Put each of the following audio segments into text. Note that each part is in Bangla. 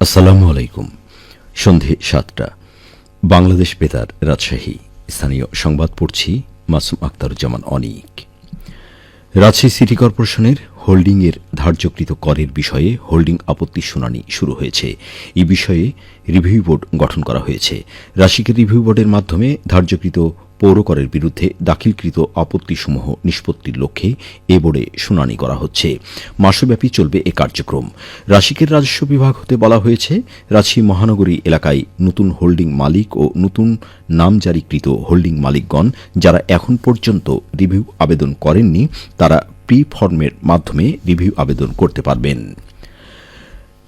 আসসালামু আলাইকুম। সন্ধে ৭টা, বাংলাদেশ বেতার, রাজশাহী। স্থানীয় সংবাদ পড়ছি মাসুম আক্তারুজ্জামান অনিক। রাজশাহী সিটি কর্পোরেশনের হোল্ডিংয়ের ধার্যকৃত করের বিষয়ে হোল্ডিং আপত্তি শুনানি শুরু হয়েছে। এই বিষয়ে রিভিউ বোর্ড গঠন করা হয়েছে। রাজশাহীকে রিভিউ বোর্ডের মাধ্যমে ধার্যকৃত পৌর করের বিরুদ্ধে দাখিলকৃত আপত্তিসমূহ নিষ্পত্তির লক্ষ্যে এ বোর্ডে শুনানি করা হচ্ছে। মাসব্যাপী চলবে এ কার্যক্রম। রাজশাহীর রাজস্ব বিভাগ হতে বলা হয়েছে, রাজশাহী মহানগরী এলাকায় নতুন হোল্ডিং মালিক ও নতুন নামজারিকৃত হোল্ডিং মালিকগণ যারা এখন পর্যন্ত রিভিউ আবেদন করেননি তারা প্রি ফর্মের মাধ্যমে রিভিউ আবেদন করতে পারবেন।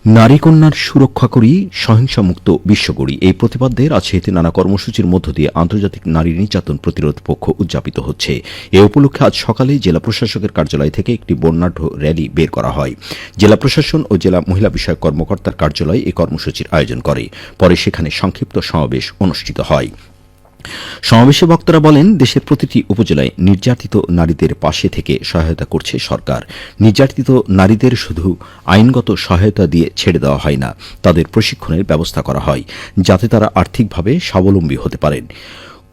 নারী কন্যার সুরক্ষা করি, সহিংসামুক্ত বিশ্ব গড়ি, এই প্রতিপাদ্যে রাজশাহীতে নানা কর্মসূচির মধ্য দিয়ে আন্তর্জাতিক নারী নির্যাতন প্রতিরোধ পক্ষ উদযাপিত হচ্ছে। এ উপলক্ষে আজ সকালে জেলা প্রশাসকের কার্যালয় থেকে একটি বর্ণাঢ্য র্যালি বের করা হয়। জেলা প্রশাসন ও জেলা মহিলা বিষয়ক কর্মকর্তার কার্যালয় এই কর্মসূচির আয়োজন করে। পরে সেখানে সংক্ষিপ্ত সমাবেশ অনুষ্ঠিত হয়। সমাবেশে বক্তারা বলেন, দেশের প্রতিটি উপজেলায় নির্যাতিত নারীদের পাশে থেকে সহায়তা করছে সরকার। নির্যাতিত নারীদের শুধু আইনগত সহায়তা দিয়ে ছেড়ে দেওয়া হয় না, তাদের প্রশিক্ষণের ব্যবস্থা করা হয় যাতে তারা আর্থিকভাবে স্বাবলম্বী হতে পারেন।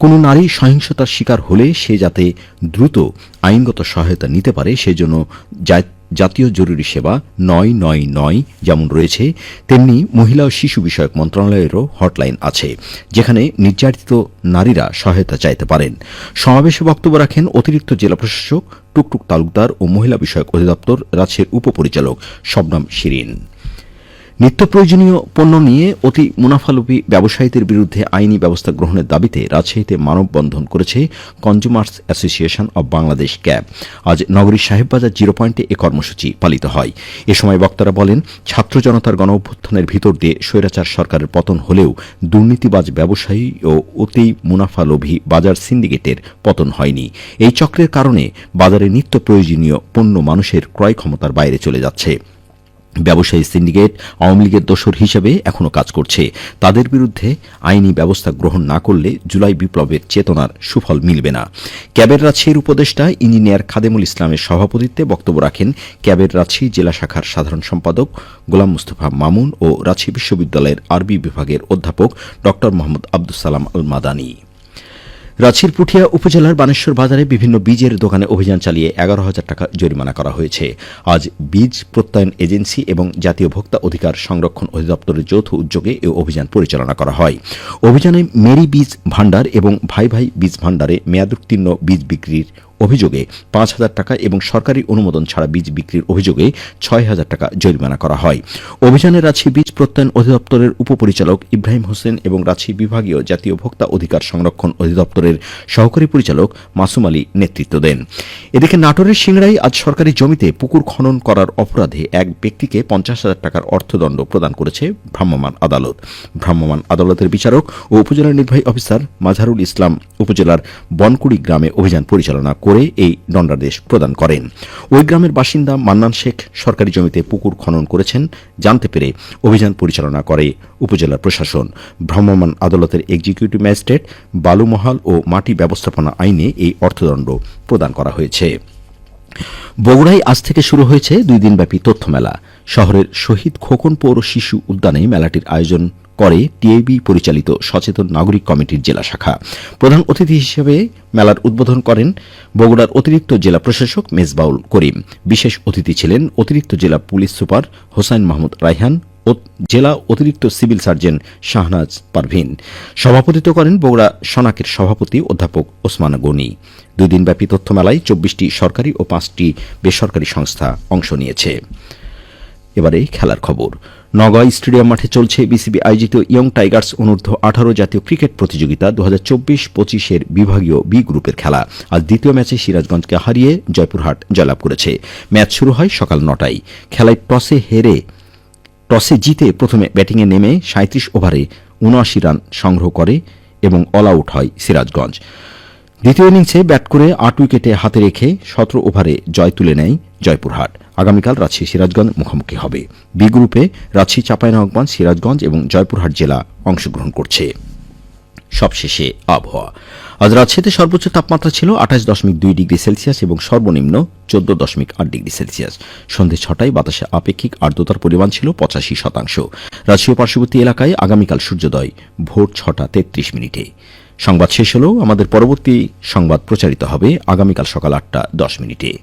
কোনো নারী সহিংসতার শিকার হলে সে যাতে দ্রুত আইনগত সহায়তা নিতে পারে সেজন্য জাতীয় জরুরি সেবা ৯৯৯ যেমন রয়েছে, তেমনি মহিলা ও শিশু বিষয়ক মন্ত্রণালয়েরও হটলাইন আছে, যেখানে নির্যাতিত নারীরা সহায়তা চাইতে পারেন। সমাবেশে বক্তব্য রাখেন অতিরিক্ত জেলা প্রশাসক টুকটুক তালুকদার ও মহিলা বিষয়ক অধিদপ্তর রাজশাহীর উপপরিচালক শবনম শিরিন। নিত্য প্রয়োজনীয় পণ্য নিয়ে অতি মুনাফালোভী ব্যবসায়ীদের বিরুদ্ধে আইনি ব্যবস্থা গ্রহণের দাবিতে রাজশাহীতে মানববন্ধন করেছে consumers association of Bangladesh cab. আজ নগরীর সাহেববাজার জিরো পয়েন্টে এ কর্মসূচি পালিত হয়। এ সময় বক্তারা বলেন, ছাত্র জনতার গণ অভ্যুত্থানের ভিতর দিয়ে স্বৈরাচার সরকারের পতন হলেও দুর্নীতিবাজ ব্যবসায়ী ও অতি মুনাফালোভী বাজার সিন্ডিকেটের পতন হয়নি। এই চক্রের কারণে বাজারে নিত্য প্রয়োজনীয় পণ্য মানুষের ক্রয় ক্ষমতার বাইরে চলে যাচ্ছে। ব্যবসায়ী সিন্ডিকেট আওয়ামী লীগের দোসর হিসেবে এখনও কাজ করছে। তাদের বিরুদ্ধে আইনি ব্যবস্থা গ্রহণ না করলে জুলাই বিপ্লবের চেতনার সুফল মিলবে না। ক্যাবের রাজশাহীর উপদেষ্টা ইঞ্জিনিয়ার খাদেমুল ইসলামের সভাপতিত্বে বক্তব্য রাখেন ক্যাবের রাজশাহী জেলা শাখার সাধারণ সম্পাদক গোলাম মুস্তফা মামুন ও রাজশাহী বিশ্ববিদ্যালয়ের আরবি বিভাগের অধ্যাপক ড মোহাম্মদ আব্দুস সালাম আল মাদানী। রাজশাহীর পুঠিয়া উপজেলার বানেশ্বর বাজারে বিভিন্ন বীজের দোকানে অভিযান চালিয়ে ১১,০০০ টাকা জরিমানা করা হয়েছে। আজ বীজ প্রত্যয়ন এজেন্সি এবং জাতীয় ভোক্তা অধিকার সংরক্ষণ অধিদপ্তরের যৌথ উদ্যোগে এই অভিযান পরিচালনা করা হয়। অভিযানে মেরি বীজ ভাণ্ডার এবং ভাই ভাই বীজ ভাণ্ডারে মেয়াদোত্তীর্ণ বীজ বিক্রির অভিযোগে ৫,০০০ টাকা এবং সরকারি অনুমোদন ছাড়া বীজ বিক্রির অভিযোগে ৬,০০০ টাকা জরিমানা করা হয়। অভিযানে রাজশাহী বীজ প্রত্যয়ন অধিদপ্তরের উপপরিচালক ইব্রাহিম হোসেন এবং রাজশাহী বিভাগীয় জাতীয় ভোক্তা অধিকার সংরক্ষণ অধিদপ্তরের সহকারী পরিচালক মাসুম আলী নেতৃত্ব দেন। এদিকে নাটোরের সিংড়ায় আজ সরকারি জমিতে পুকুর খনন করার অপরাধে এক ব্যক্তিকে ৫০,০০০ টাকার অর্থদণ্ড প্রদান করেছে ভ্রাম্যমাণ আদালত। ভ্রাম্যমাণ আদালতের বিচারক ও উপজেলা নির্বাহী অফিসার মাজহারুল ইসলাম উপজেলার বনকুড়ি গ্রামে অভিযান পরিচালনা করে এই দণ্ডাদেশ প্রদান করেন। ওই গ্রামের বাসিন্দা মান্নান শেখ সরকারি জমিতে পুকুর খনন করেছেন জানতে পেরে অভিযান পরিচালনা করে উপজেলা প্রশাসন। ভ্রাম্যমাণ আদালতের এক্সিকিউটিভ ম্যাজিস্ট্রেট বালুমহাল ও মাটি ব্যবস্থাপনা আইনে এই অর্থদণ্ড প্রদান করা হয়েছে। বগুড়ায় আজ থেকে শুরু হয়েছে ২ দিনব্যাপী তথ্য মেলা। শহরের শহীদ খোকন পৌর শিশু উদ্যানে মেলাটির আয়োজন করে টিআইবি পরিচালিত সচেতন নাগরিক কমিটির জেলা শাখা। প্রধান অতিথি হিসেবে মেলার উদ্বোধন করেন বগুড়ার অতিরিক্ত জেলা প্রশাসক মেজবাউল করিম। বিশেষ অতিথি ছিলেন অতিরিক্ত জেলা পুলিশ সুপার হোসাইন মাহমুদ রায়হান ও জেলা অতিরিক্ত সিভিল সার্জন শাহনাজ পারভিন। সভাপতিত্ব করেন বগুড়া সনাকের সভাপতি অধ্যাপক ওসমান গনি। ২ দিনব্যাপী তথ্য মেলায় ২৪টি সরকারি ও ৫টি বেসরকারি সংস্থা অংশ নিয়েছে। এবারে খেলার খবর। নওগাঁ স্টেডিয়াম মাঠে চলছে বিসিবি আয়োজিত ইয়ং টাইগার্স অনূর্ধ্ব ১৮ জাতীয় ক্রিকেট প্রতিযোগিতা ২০২৪-২৫ বিভাগীয় বি গ্রুপের খেলা। আজ দ্বিতীয় ম্যাচে সিরাজগঞ্জকে হারিয়ে জয়পুরহাট জয়লাভ করেছে। ম্যাচ শুরু হয় সকাল ৯টায়। খেলায় টসে জিতে প্রথমে ব্যাটিংয়ে নেমে ৩৭ ওভারে ৭৯ রান সংগ্রহ করে এবং অল আউট হয় সিরাজগঞ্জ। দ্বিতীয় ইনিংসে ব্যাট করে ৮ উইকেটে হাতে রেখে ১৭ ওভারে জয় তুলে নেয় জয়পুরহাট। আগামীকাল রাজশাহী সিরাজগঞ্জ মুখোমুখি হবে। বি গ্রুপে রাজশাহী চাঁপাইনবাবগঞ্জ সিরাজগঞ্জ এবং জয়পুরহাট জেলা অংশগ্রহণ করছে। সবশেষে আবহাওয়া। আজ রাজশাহীতে সর্বোচ্চ তাপমাত্রা ছিল 28.2 ডিগ্রি সেলসিয়াস এবং সর্বনিম্ন 14.8 ডিগ্রি সেলসিয়াস। সন্ধে 6টায় বাতাসে আপেক্ষিক আর্দ্রতার পরিমাণ ছিল 85%। রাজশাহী পার্শ্ববর্তী এলাকায় আগামীকাল সূর্যোদয় ভোর 6টা 33 মিনিটে। সংবাদ শেষ হল। আমাদের পরবর্তী সংবাদ প্রচারিত হবে আগামীকাল সকাল 8টা 10 মিনিটে।